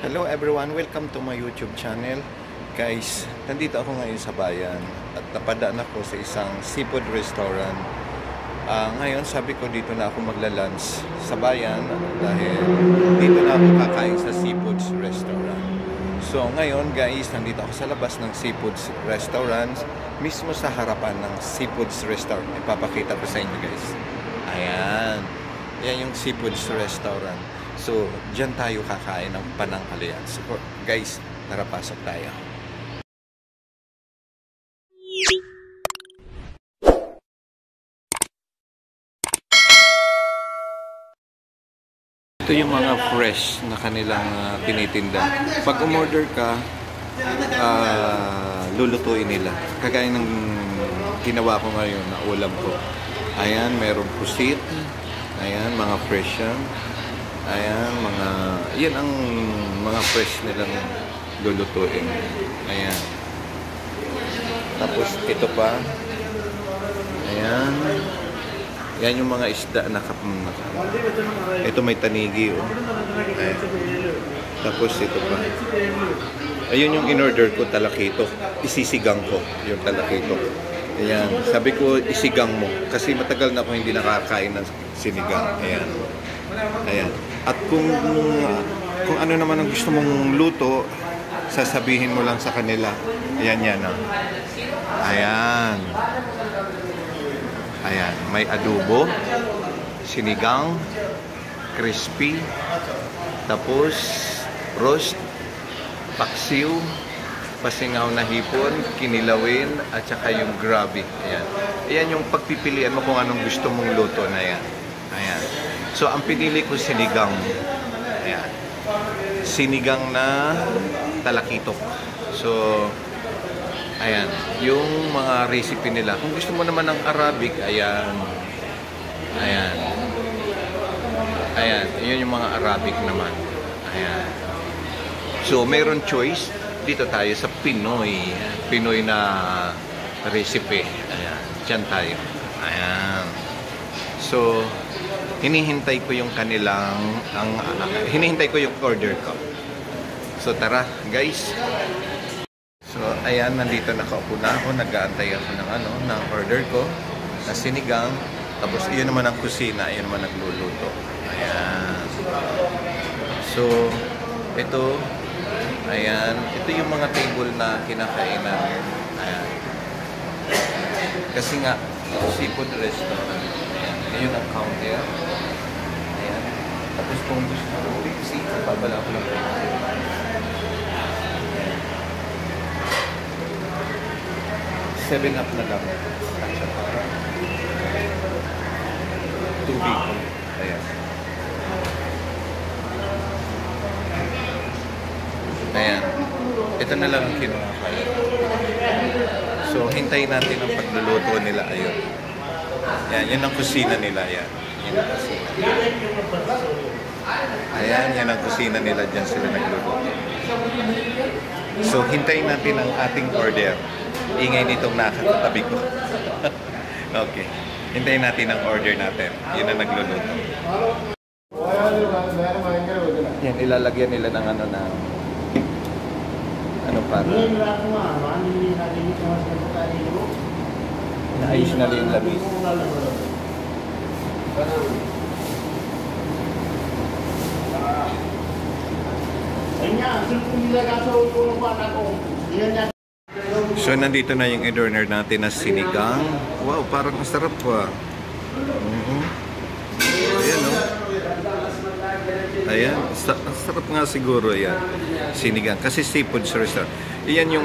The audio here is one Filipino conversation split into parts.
Hello everyone, welcome to my YouTube channel. Guys, nandito ako ngayon sa bayan at napadaan ako sa isang seafood restaurant. Ngayon sabi ko dito na ako magla-lunch sa bayan dahil dito na ako kakain sa seafood restaurant. So ngayon guys, nandito ako sa labas ng seafood restaurant, mismo sa harapan ng seafood restaurant. Ipapakita ko sa inyo guys. Ayan, yan yung seafood restaurant. So, dyan tayo kakain ng pananghalian. So, guys, tara pasok tayo. Ito yung mga fresh na kanilang tinitinda. Pag umorder ka, lulutuin nila. Kagaya ng ginawa ko ngayon na ulam ko. Ayan, merong pusit. Ayan, mga fresh yan. Ayan, yan ang mga fresh nilang lulutuin. Ayan. Tapos ito pa. Ayan. Yan yung mga isda na ito may tanigi. Oh. Ayan. Tapos ito pa. Ayun yung in-order ko, talakito. Isisigang ko yung talakito. Ayan. Sabi ko, isigang mo. Kasi matagal na ako hindi nakakain ng sinigang. Ayan. Ayan. At kung ano naman ang gusto mong luto, sasabihin mo lang sa kanila. Ayan yan. Ayan. Ayan. May adobo, sinigang, crispy, tapos roast, paksiw, pasingaw na hipon, kinilawin, at saka yung gravy. Ayan. Ayan yung pagpipilian mo kung anong gusto mong luto na yan. Ayan. So, ang pinili ko sinigang. Ayan. Sinigang na talakitok. So, ayan. Yung mga recipe nila. Kung gusto mo naman ng Arabic, ayan. Ayan. Ayan. Yun yung mga Arabic naman. Ayan. So, mayroon choice. Dito tayo sa Pinoy. Pinoy na recipe. Ayan. Diyan tayo. Ayan. So, hinihintay ko yung kanilang hinihintay ko yung order ko. So tara guys. So ayan, nandito nakaupo na ako, nag-aantay ako ng order ko na sinigang. Tapos iyon naman ang kusina, iyon naman nagluluto. Ayan. So ito, ayan, ito yung mga table na kinakainan. Ayan. Kasi nga seafood restaurant. Ayun ang counter. Ayan. Tapos kung gusto ko Pepsi, babala ko lang Pepsi. Ayan. 7-up na lang. Tubig. Ayan. Ayan. Ito na lang ang kinuha kayo. So, hintayin natin ang pagluluto nila. Ayun. Yan, yan ang kusina nila, yan. Yan ang kusina. Ayan, yan ang kusina nila. Diyan sila nagluluto. So, hintayin natin ang ating order. Ingay nitong nakakatabi ko. Okay. Hintayin natin ang order natin. Yun ang nagluluto. Yan, ilalagyan nila ng para naayos na rin yung labis. So, nandito na yung order natin na sinigang. Wow, parang masarap pa. Ayan, no? Ayan, sarap nga siguro yan. Sinigang. Kasi seafood restaurant. Iyan yung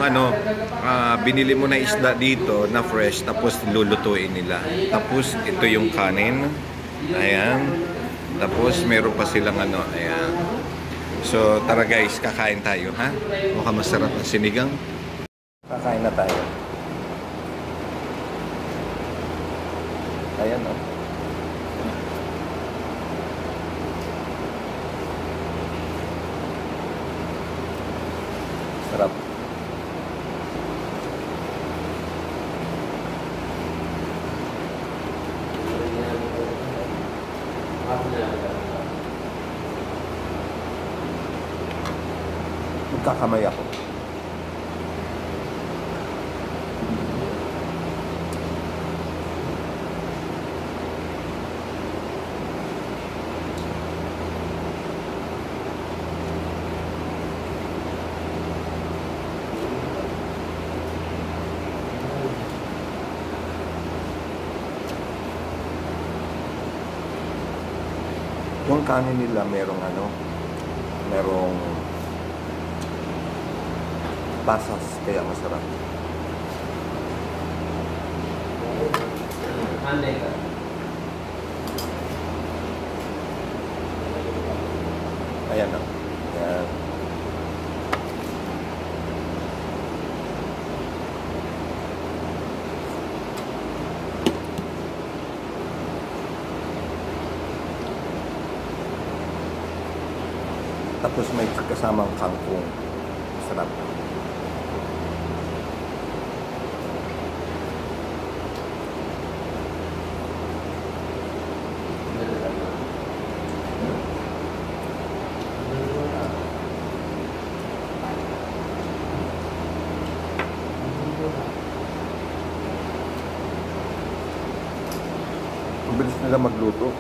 binili mo na isda dito na fresh, tapos lulutuin nila. Tapos ito yung kanin. Ayan. Tapos meron pa silang ayan. So tara guys, kakain tayo, ha? Mukhang masarap na sinigang. Kakain na tayo. Ayan, oh. Sarap. Kakamay ako. Yung kanin nila merong pasas, kaya masarap. Ayan na. Ayan. Tapos may kasamang kangkong. Sarap. Ang bilis nila magluto.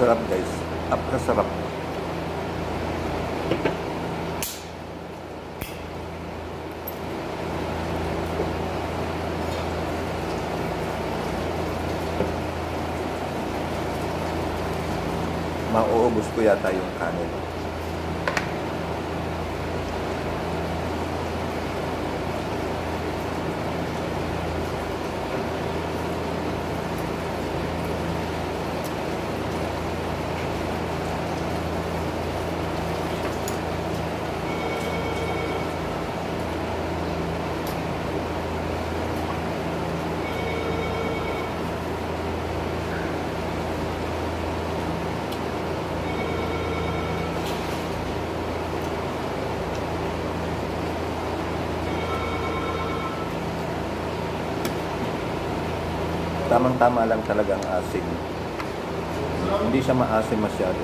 Sarap guys. Apakasarap. Mauubos ko yata yung kanin. Tamang-tama lang talagang asim. Hindi siya maasim masyado.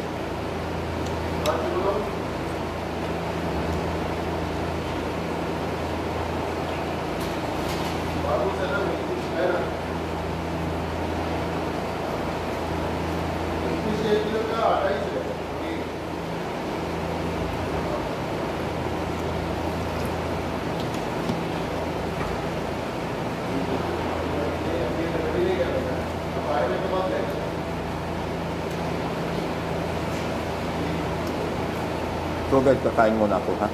So guys, kakain muna ako ha.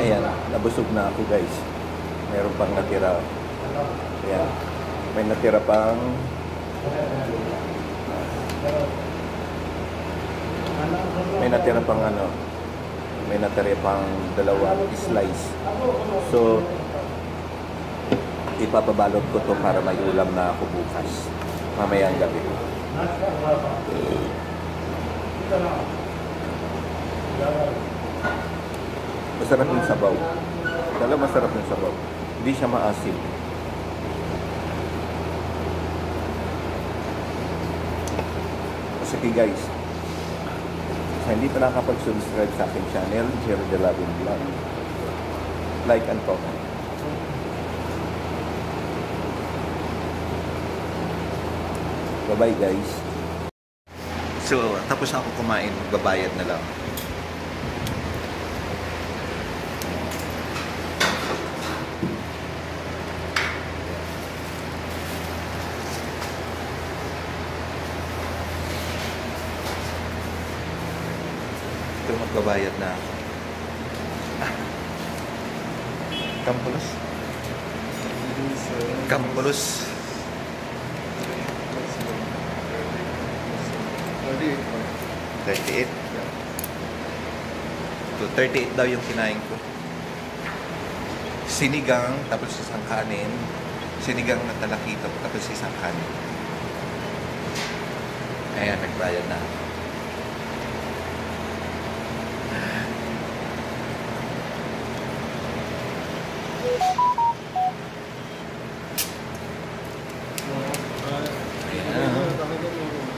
Ayan, nabusog na ako guys. Meron pang natira. Ayan, may natira pang may natira pang dalawang slice. So ipapabalot ko to para may ulam na ako bukas mamayang gabi. Masarap yung sabaw. Talagang masarap yung sabaw. Hindi siya maasim. Sige guys, sa hindi pa nakapag-subscribe sa aking channel, Jerry De Lavin Vlog, like and comment. Bye-bye guys. So, tapos ako kumain, babayad na lang. Magbabayad na ako. Kampulos. Kampulos. 38. So, 38 daw yung kinain ko. Sinigang, tapos isang kanin. Sinigang na talakito, tapos isang kanin. Ayan, nagbayad na ako.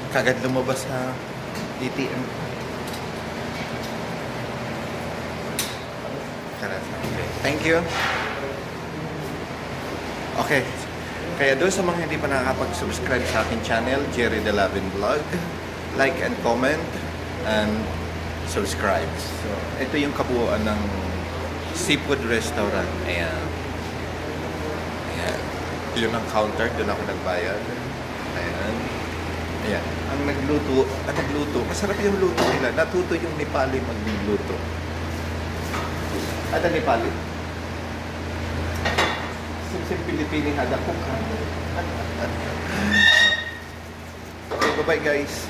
Kagad lumabas sa ATM. Okay. Thank you. Okay. Kaya doon sa mga hindi pa nakakapag-subscribe sa akin channel, Jerry De Lavin Vlog, like and comment and subscribe. So, ito yung kabuuan ng seafood restaurant. Ayan. Ayan. Yun ang counter. Doon ako nagbayad. Ayan. Ayan. Ang nagluto, masarap yung luto nila. Natuto yung Nepali magluto. Ada Nepali. Simsim Pilipini hada cook. Okay, bye-bye guys.